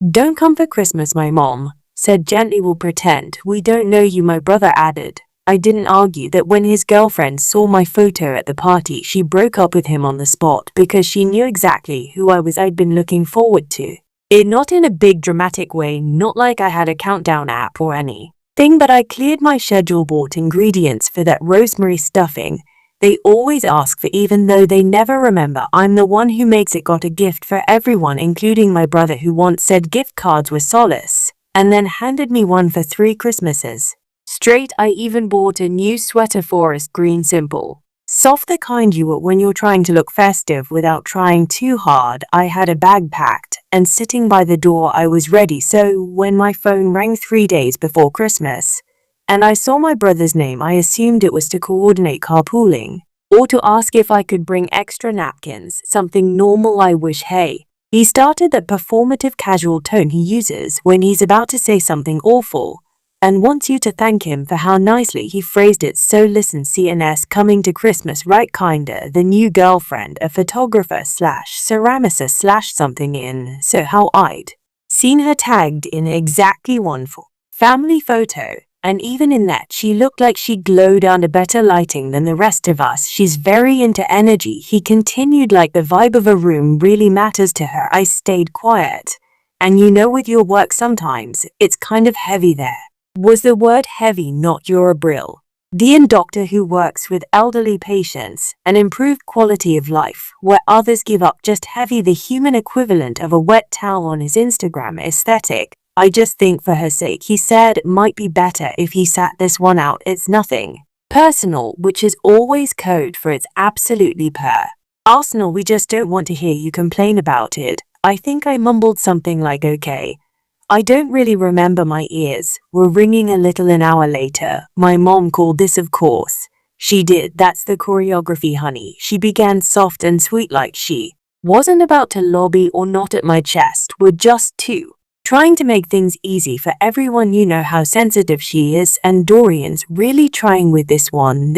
"Don't come for Christmas," my mom said gently. "We'll pretend we don't know you," my brother added. I didn't argue that when his girlfriend saw my photo at the party, she broke up with him on the spot because she knew exactly who I was. I'd been looking forward to it, not in a big dramatic way, not like I had a countdown app or anything, but I cleared my schedule, bought ingredients for that rosemary stuffing they always ask for even though they never remember I'm the one who makes it, got a gift for everyone including my brother who once said gift cards were solace, and then handed me one for 3 Christmases straight. I even bought a new sweater, forest green, simple, soft, the kind you wear when you're trying to look festive without trying too hard. I had a bag packed and sitting by the door. I was ready, so when my phone rang 3 days before Christmas and I saw my brother's name, I assumed it was to coordinate carpooling or to ask if I could bring extra napkins, something normal. I wish. Hey, he started that performative casual tone he uses when he's about to say something awful and wants you to thank him for how nicely he phrased it. So listen, CNS coming to Christmas, right? Kinda. The new girlfriend, a photographer slash ceramicist slash something in, so how I'd seen her tagged in exactly one for family photo. And even in that, she looked like she glowed under better lighting than the rest of us. She's very into energy, he continued, like the vibe of a room really matters to her. I stayed quiet. And you know, with your work sometimes, it's kind of heavy there. Was the word heavy, not your brill. The doctor who works with elderly patients, an improved quality of life, where others give up, just heavy, the human equivalent of a wet towel on his Instagram aesthetic. I just think for her sake, he said, it might be better if he sat this one out. It's nothing personal, which is always code for it's absolutely per Arsenal. We just don't want to hear you complain about it. I think I mumbled something like okay. I don't really remember. My ears were ringing a little. An hour later, my mom called. This, of course, she did. That's the choreography, honey. She began soft and sweet, like she wasn't about to lobby or knot at my chest. We're just trying to make things easy for everyone. You know how sensitive she is, and Dorian's really trying with this one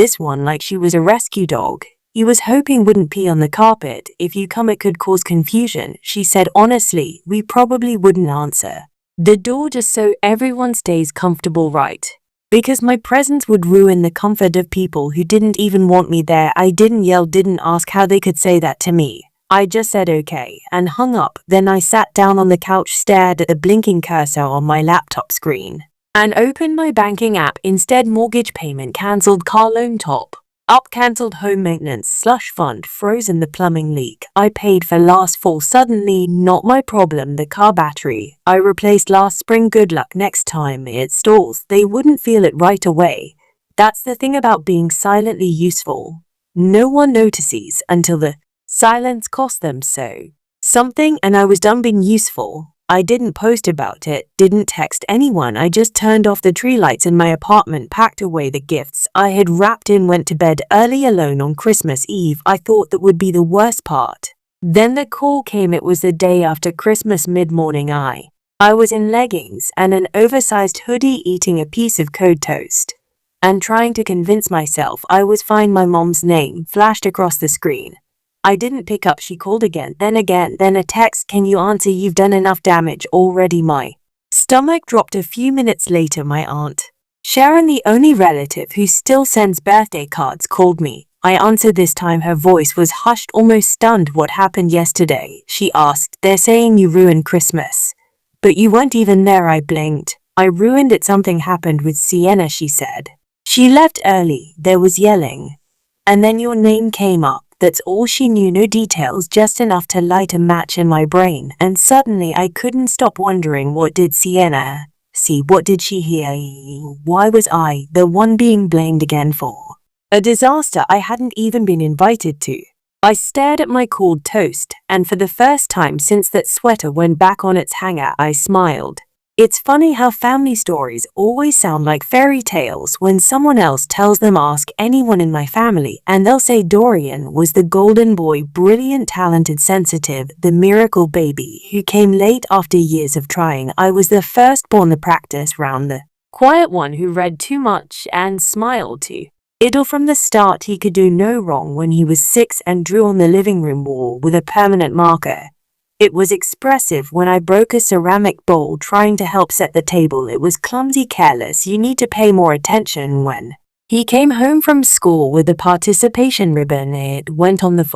like she was a rescue dog. He was hoping wouldn't pee on the carpet. If you come, it could cause confusion, she said. Honestly, we probably wouldn't answer the door just so everyone stays comfortable, right? Because my presence would ruin the comfort of people who didn't even want me there. I didn't yell, didn't ask how they could say that to me. I just said okay and hung up. Then I sat down on the couch, stared at the blinking cursor on my laptop screen, and opened my banking app. Instead, mortgage payment cancelled, car loan top up cancelled, home maintenance slush fund frozen, the plumbing leak I paid for last fall suddenly not my problem, the car battery I replaced last spring, good luck next time it stalls. They wouldn't feel it right away. That's the thing about being silently useful. No one notices until the silence cost them something, and I was done being useful. I didn't post about it, didn't text anyone. I just turned off the tree lights in my apartment, packed away the gifts I had wrapped in, went to bed early alone on Christmas Eve. I thought that would be the worst part. Then the call came. It was the day after Christmas, mid-morning. I was in leggings and an oversized hoodie, eating a piece of cold toast and trying to convince myself I was fine. My mom's name flashed across the screen. I didn't pick up. She called again, then a text. Can you answer? You've done enough damage already. My stomach dropped. A few minutes later, my aunt Sharon, the only relative who still sends birthday cards, called me. I answered. This time her voice was hushed, almost stunned. What happened yesterday? She asked. They're saying you ruined Christmas. But you weren't even there. I blinked. I ruined it. Something happened with Sienna, she said. She left early. There was yelling. And then your name came up. That's all she knew. No details, just enough to light a match in my brain. And suddenly I couldn't stop wondering, what did Sienna see? What did she hear? Why was I the one being blamed again for a disaster I hadn't even been invited to? I stared at my cold toast, and for the first time since that sweater went back on its hanger, I smiled. It's funny how family stories always sound like fairy tales when someone else tells them. Ask anyone in my family and they'll say Dorian was the golden boy, brilliant, talented, sensitive, the miracle baby who came late after years of trying. I was the firstborn, the practice round, the quiet one who read too much and smiled too little from the start. He could do no wrong when he was 6 and drew on the living room wall with a permanent marker. It was expressive when I broke a ceramic bowl trying to help set the table. It was clumsy, careless. You need to pay more attention when he came home from school with a participation ribbon. It went on the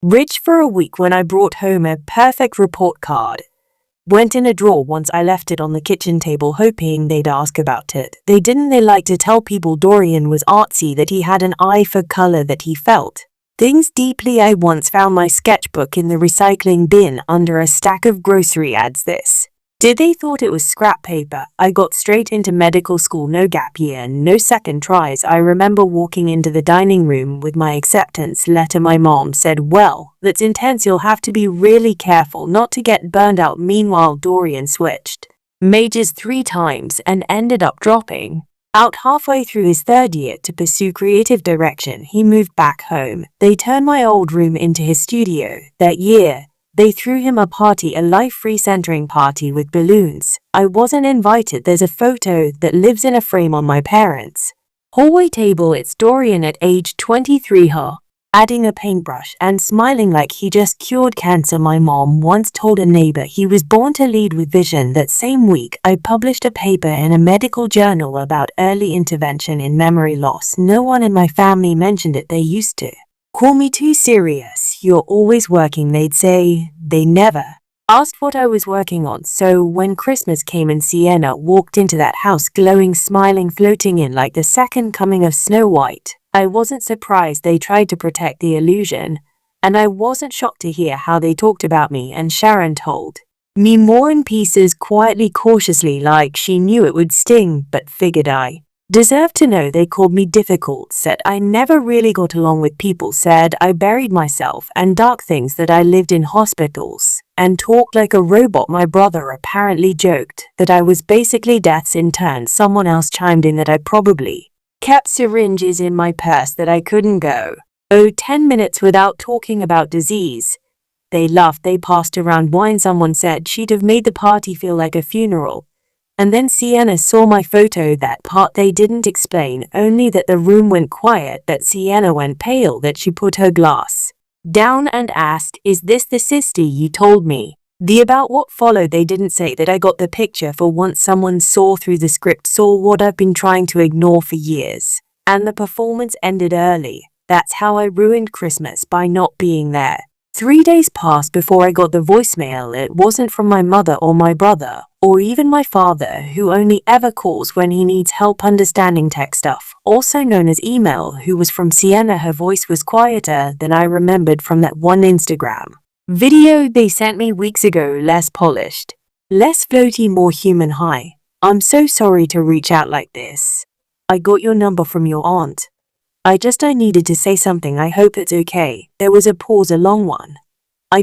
fridge for a week. When I brought home a perfect report card, went in a drawer once. I left it on the kitchen table hoping they'd ask about it. They didn't. They liked to tell people Dorian was artsy, that he had an eye for color, that he felt things deeply. I once found my sketchbook in the recycling bin under a stack of grocery ads. This did they thought it was scrap paper. I got straight into medical school, no gap year, no second tries. I remember walking into the dining room with my acceptance letter. My mom said, "Well, that's intense. You'll have to be really careful not to get burned out." Meanwhile, Dorian switched majors 3 times and ended up dropping out halfway through his 3rd year to pursue creative direction. He moved back home. They turned my old room into his studio. That year, they threw him a party, a life-free centering party with balloons. I wasn't invited. There's a photo that lives in a frame on my parents' hallway table. It's Dorian at age 23, adding a paintbrush and smiling like he just cured cancer. My mom once told a neighbor he was born to lead with vision. That same week, I published a paper in a medical journal about early intervention in memory loss. No one in my family mentioned it. They used to call me too serious. "You're always working," they'd say. They never asked what I was working on. So when Christmas came and Sienna walked into that house glowing, smiling, floating in like the second coming of Snow White, I wasn't surprised. They tried to protect the illusion, and I wasn't shocked to hear how they talked about me. And Sharon told me more in pieces, quietly, cautiously, like she knew it would sting, but figured I deserved to know. They called me difficult, said I never really got along with people, said I buried myself and dark things, that I lived in hospitals and talked like a robot. My brother apparently joked that I was basically death's intern. Someone else chimed in that I probably kept syringes in my purse, that I couldn't go 10 minutes without talking about disease. They laughed. They passed around wine. Someone said she'd have made the party feel like a funeral. And then Sienna saw my photo. That part they didn't explain, only that the room went quiet, that Sienna went pale, that she put her glass down and asked, "Is this the sister you told me?" About what followed, they didn't say. That I got the picture. For once someone saw through the script, saw what I've been trying to ignore for years. And the performance ended early. That's how I ruined Christmas, by not being there. 3 days passed before I got the voicemail. It wasn't from my mother or my brother, or even my father, who only ever calls when he needs help understanding tech stuff, also known as email. Who was from Sienna. Her voice was quieter than I remembered from that one Instagram video they sent me weeks ago. Less polished, less floaty, more human. "Hi, I'm so sorry to reach out like this. I got your number from your aunt. I needed to say something. I hope it's okay." There was a pause, a long one. I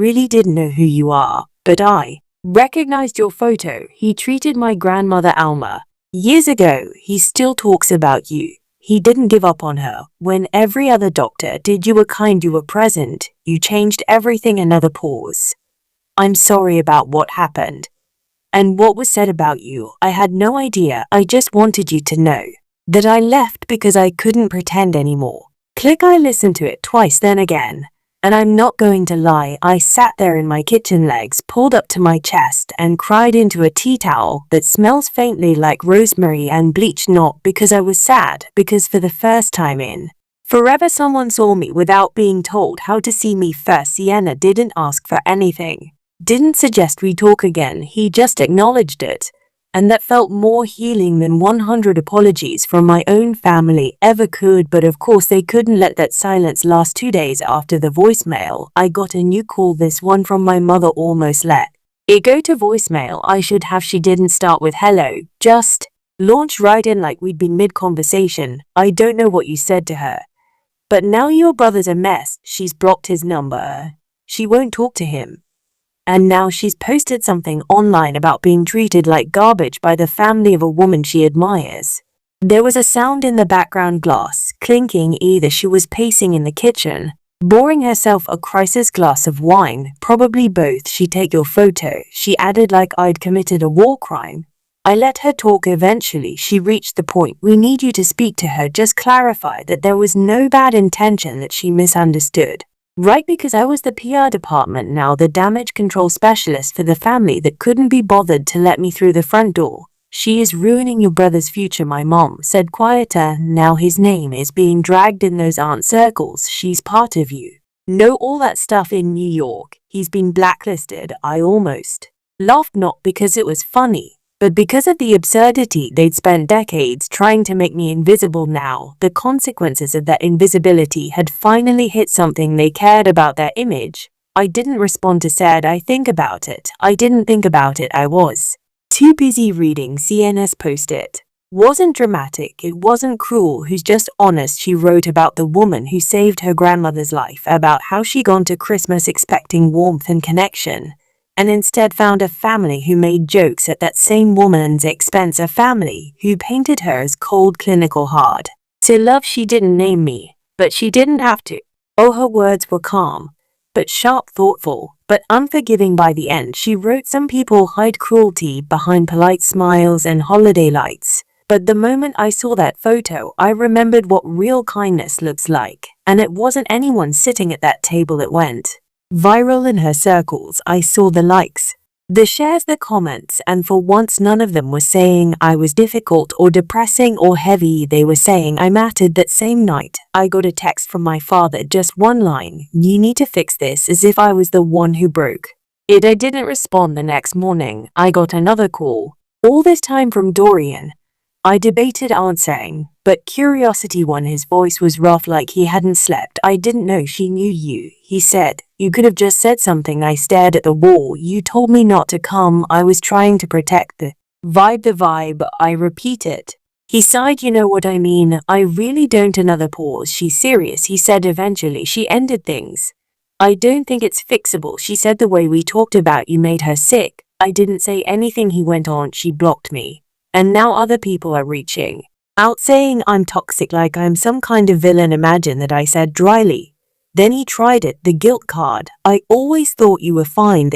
really didn't know who you are, but I recognized your photo. He treated my grandmother Alma years ago. He still talks about you. He didn't give up on her. When every other doctor did, you were kind, you were present. You changed everything. Another pause. "I'm sorry about what happened and what was said about you. I had no idea. I just wanted you to know that I left because I couldn't pretend anymore." Click. I listened to it twice, then again. And I'm not going to lie, I sat there in my kitchen, legs pulled up to my chest, and cried into a tea towel that smells faintly like rosemary and bleach. Not because I was sad, because for the first time in forever someone saw me without being told how to see me first. Sienna didn't ask for anything, didn't suggest we talk again. He just acknowledged it. And that felt more healing than 100 apologies from my own family ever could. But of course they couldn't let that silence last. 2 days after the voicemail, I got a new call. This one from my mother. Almost let it go to voicemail. I should have. She didn't start with hello, just launched right in like we'd been mid-conversation. "I don't know what you said to her, but now your brother's a mess. She's blocked his number. She won't talk to him. And now she's posted something online about being treated like garbage by the family of a woman she admires." There was a sound in the background, glass clinking. Either she was pacing in the kitchen, pouring herself a crisis glass of wine, probably both. "She take your photo," she added, like I'd committed a war crime. I let her talk. Eventually she reached the point. "We need you to speak to her. Just clarify that there was no bad intention, that she misunderstood." Right, because I was the PR department now, the damage control specialist for the family that couldn't be bothered to let me through the front door. She is ruining your brother's future, my mom said quieter. Now his name is being dragged in those aunt circles. She's part of you. Know all that stuff in New York. He's been blacklisted. I almost laughed, not because it was funny, but because of the absurdity. They'd spent decades trying to make me invisible. Now, the consequences of that invisibility had finally hit something they cared about, their image. I didn't respond to said, I think about it. I didn't think about it. I was too busy reading CNS post-it. Wasn't dramatic, it wasn't cruel, who's just honest. She wrote about the woman who saved her grandmother's life, about how she gone to Christmas expecting warmth and connection, and instead found a family who made jokes at that same woman's expense, a family who painted her as cold, clinical, hard to love. She didn't name me, but she didn't have to. Oh, her words were calm, but sharp, thoughtful, but unforgiving. By the end, she wrote, some people hide cruelty behind polite smiles and holiday lights. But the moment I saw that photo, I remembered what real kindness looks like, and it wasn't anyone sitting at that table. It went viral in her circles. I saw the likes, the shares, the comments, and for once none of them were saying I was difficult or depressing or heavy. They were saying I mattered. That same night, I got a text from my father, just one line, you need to fix this, as if I was the one who broke it. I didn't respond. The next morning, I got another call, all this time from Dorian. I debated answering, but curiosity won. His voice was rough, like he hadn't slept. I didn't know she knew you, he said. You could have just said something. I stared at the wall. You told me not to come. I was trying to protect the vibe, I repeated. He sighed. You know what I mean. I really don't. Another pause. She's serious, he said. Eventually she ended things. I don't think it's fixable, she said. The way we talked about you made her sick. I didn't say anything, he went on. She blocked me. And now other people are reaching out saying I'm toxic, like I'm some kind of villain. Imagine that, I said dryly. Then he tried it, the guilt card. I always thought you were fine.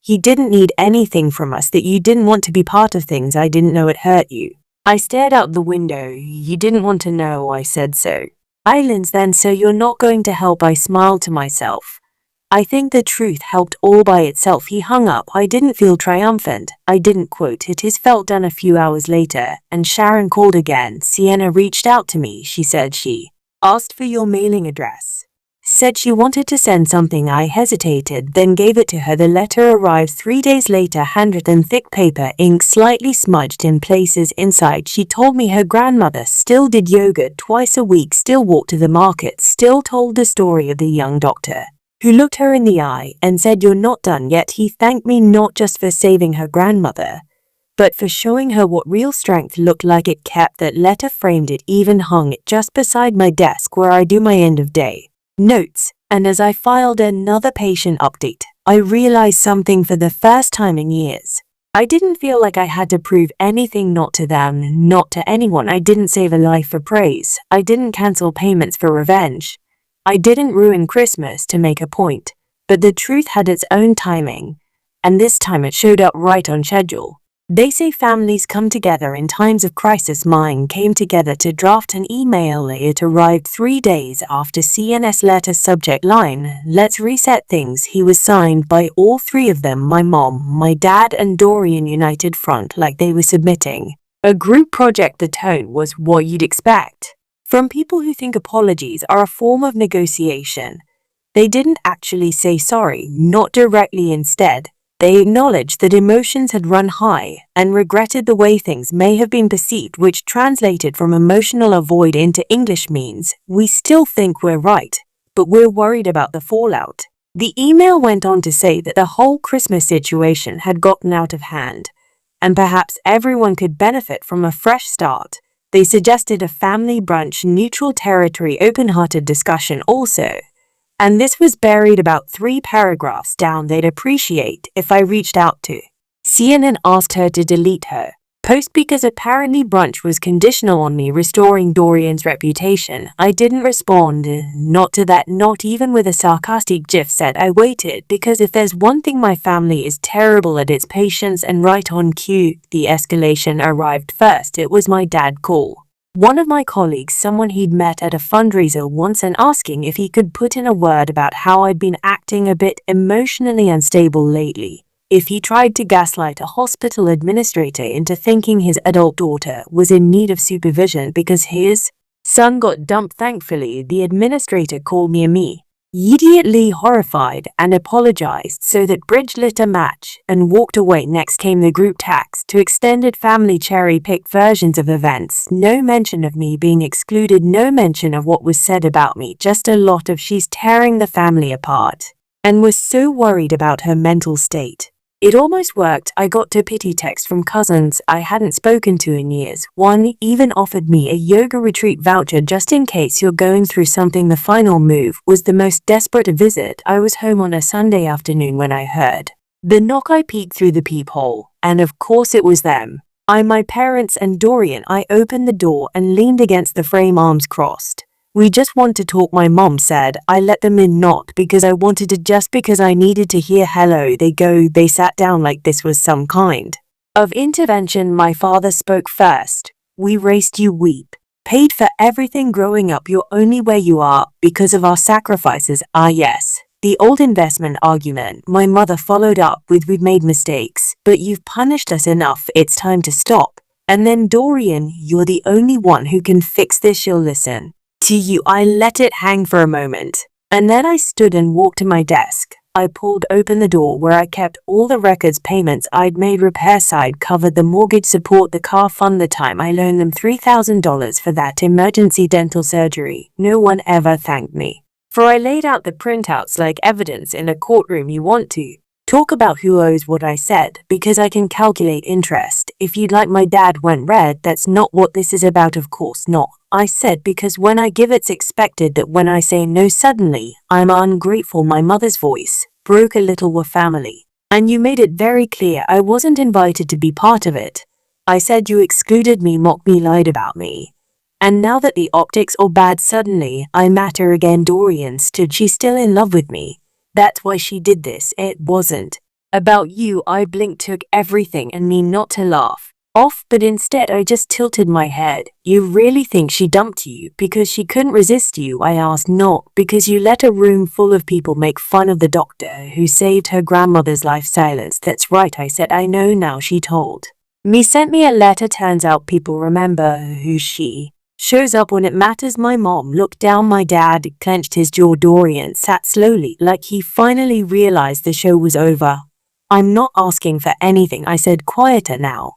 He didn't need anything from us, that you didn't want to be part of things. I didn't know it hurt you. I stared out the window. You didn't want to know, I said. So islands then, so you're not going to help? I smiled to myself. I think the truth helped all by itself. He hung up. I didn't feel triumphant. I didn't quote it. It felt done. A few hours later, and Sharon called again. Sienna reached out to me. She said she asked for your mailing address. Said she wanted to send something. I hesitated, then gave it to her. The letter arrived 3 days later, handwritten, thick paper, ink slightly smudged in places. Inside, she told me her grandmother still did yoga twice a week, still walked to the market, still told the story of the young doctor who looked her in the eye and said, you're not done yet. He thanked me not just for saving her grandmother, but for showing her what real strength looked like. It kept that letter, framed it, even hung it just beside my desk where I do my end of day notes. And as I filed another patient update, I realized something for the first time in years. I didn't feel like I had to prove anything, not to them, not to anyone. I didn't save a life for praise. I didn't cancel payments for revenge. I didn't ruin Christmas to make a point, but the truth had its own timing, and this time it showed up right on schedule. They say families come together in times of crisis. Mine came together to draft an email. It arrived 3 days after CNS letter, subject line, let's reset things. He was signed by all three of them, my mom, my dad, and Dorian, united front, like they were submitting a group project. The tone was what you'd expect from people who think apologies are a form of negotiation. They didn't actually say sorry, not directly. Instead, they acknowledged that emotions had run high and regretted the way things may have been perceived, which translated from emotional avoid into English means, we still think we're right, but we're worried about the fallout. The email went on to say that the whole Christmas situation had gotten out of hand, and perhaps everyone could benefit from a fresh start. They suggested a family brunch, neutral territory, open-hearted discussion also. And this was buried about 3 paragraphs down. They'd appreciate if I reached out to CNN, asked her to delete her post because apparently brunch was conditional on me restoring Dorian's reputation. I didn't respond, not to that, not even with a sarcastic gif. Said I waited, because if there's one thing my family is terrible at, it's patience, and right on cue, the escalation arrived first. It was my dad call. One of my colleagues, someone he'd met at a fundraiser once, and asking if he could put in a word about how I'd been acting a bit emotionally unstable lately. If he tried to gaslight a hospital administrator into thinking his adult daughter was in need of supervision because his son got dumped. Thankfully, the administrator called me immediately horrified and apologized, so that bridge lit a match and walked away. Next came the group text to extended family cherry-picked versions of events. No mention of me being excluded, no mention of what was said about me, just a lot of she's tearing the family apart and was so worried about her mental state. It almost worked. I got a pity text from cousins I hadn't spoken to in years. One even offered me a yoga retreat voucher just in case you're going through something. The final move was the most desperate visit. I was home on a Sunday afternoon when I heard the knock. I peeked through the peephole, and of course it was them. My parents and Dorian. I opened the door and leaned against the frame, arms crossed. "We just want to talk," my mom said. I let them in, not because I wanted to, just because I needed to hear hello. They sat down like this was some kind of intervention. My father spoke first. "We raised you, weep, paid for everything growing up. You're only where you are because of our sacrifices." Ah yes, the old investment argument. My mother followed up with, "We've made mistakes, but you've punished us enough. It's time to stop." And then, "Dorian, you're the only one who can fix this. She'll listen to you." I let it hang for a moment, and then I stood and walked to my desk. I pulled open the door where I kept all the records, payments I'd made, repair side covered, the mortgage support, the car fund, the time I loaned them $3,000 for that emergency dental surgery. No one ever thanked me, for I laid out the printouts like evidence in a courtroom. "You want to talk about who owes what?" I said, "because I can calculate interest if you'd like." My dad went red. "That's not what this is about." "Of course not," I said, "because when I give it's expected that when I say no suddenly I'm ungrateful." My mother's voice broke a little. "We're family, and you made it very clear I wasn't invited to be part of it." I said, "You excluded me, mocked me, lied about me. And now that the optics are bad, suddenly I matter again." Dorian stood. "She's still in love with me. That's why she did this. It wasn't about you." I blinked, took everything and me not to laugh off, but instead I just tilted my head. "You really think she dumped you because she couldn't resist you?" I asked. "Not because you let a room full of people make fun of the doctor who saved her grandmother's life." "Silence." "That's right," I said. "I know now. She told me, sent me a letter. Turns out people remember who she shows up when it matters." My mom looked down. My dad clenched his jaw. Dorian sat slowly, like he finally realized the show was over. "I'm not asking for anything," I said, quieter now.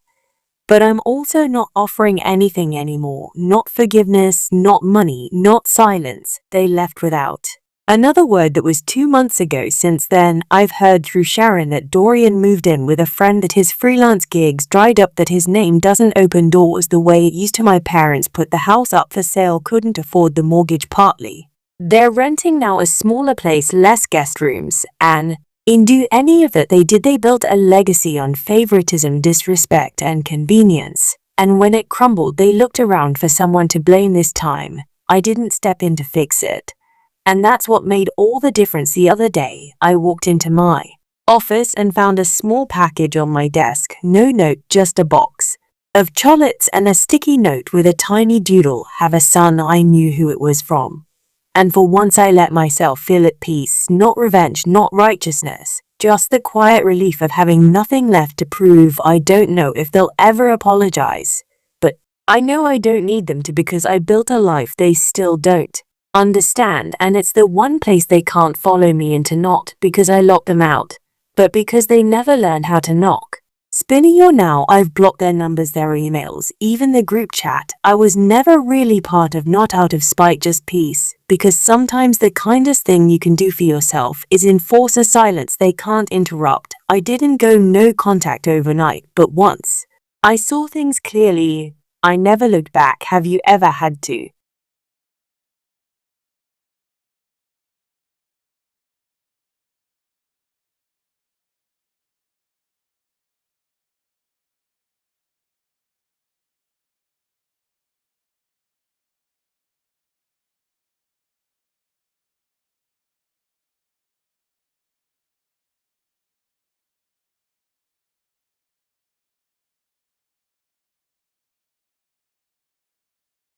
"But I'm also not offering anything anymore. Not forgiveness, not money, not silence." They left without another word. That was 2 months ago. Since then, I've heard through Sharon that Dorian moved in with a friend, that his freelance gigs dried up, that his name doesn't open doors the way it used to. My parents put the house up for sale, couldn't afford the mortgage partly. They're renting now, a smaller place, less guest rooms, and in do any of that they did. They built a legacy on favoritism, disrespect, and convenience. And when it crumbled, they looked around for someone to blame. This time, I didn't step in to fix it. And that's what made all the difference. The other day, I walked into my office and found a small package on my desk. No note, just a box of chocolates and a sticky note with a tiny doodle. "Have a son." I knew who it was from. And for once I let myself feel at peace. Not revenge, not righteousness, just the quiet relief of having nothing left to prove. I don't know if they'll ever apologize, but I know I don't need them to, because I built a life they still don't understand, and it's the one place they can't follow me into, not because I locked them out, but because they never learned how to knock. Spinning or now, I've blocked their numbers, their emails, even the group chat. I was never really part of, not out of spite, just peace, because sometimes the kindest thing you can do for yourself is enforce a silence they can't interrupt. I didn't go no contact overnight, but once I saw things clearly, I never looked back. Have you ever had to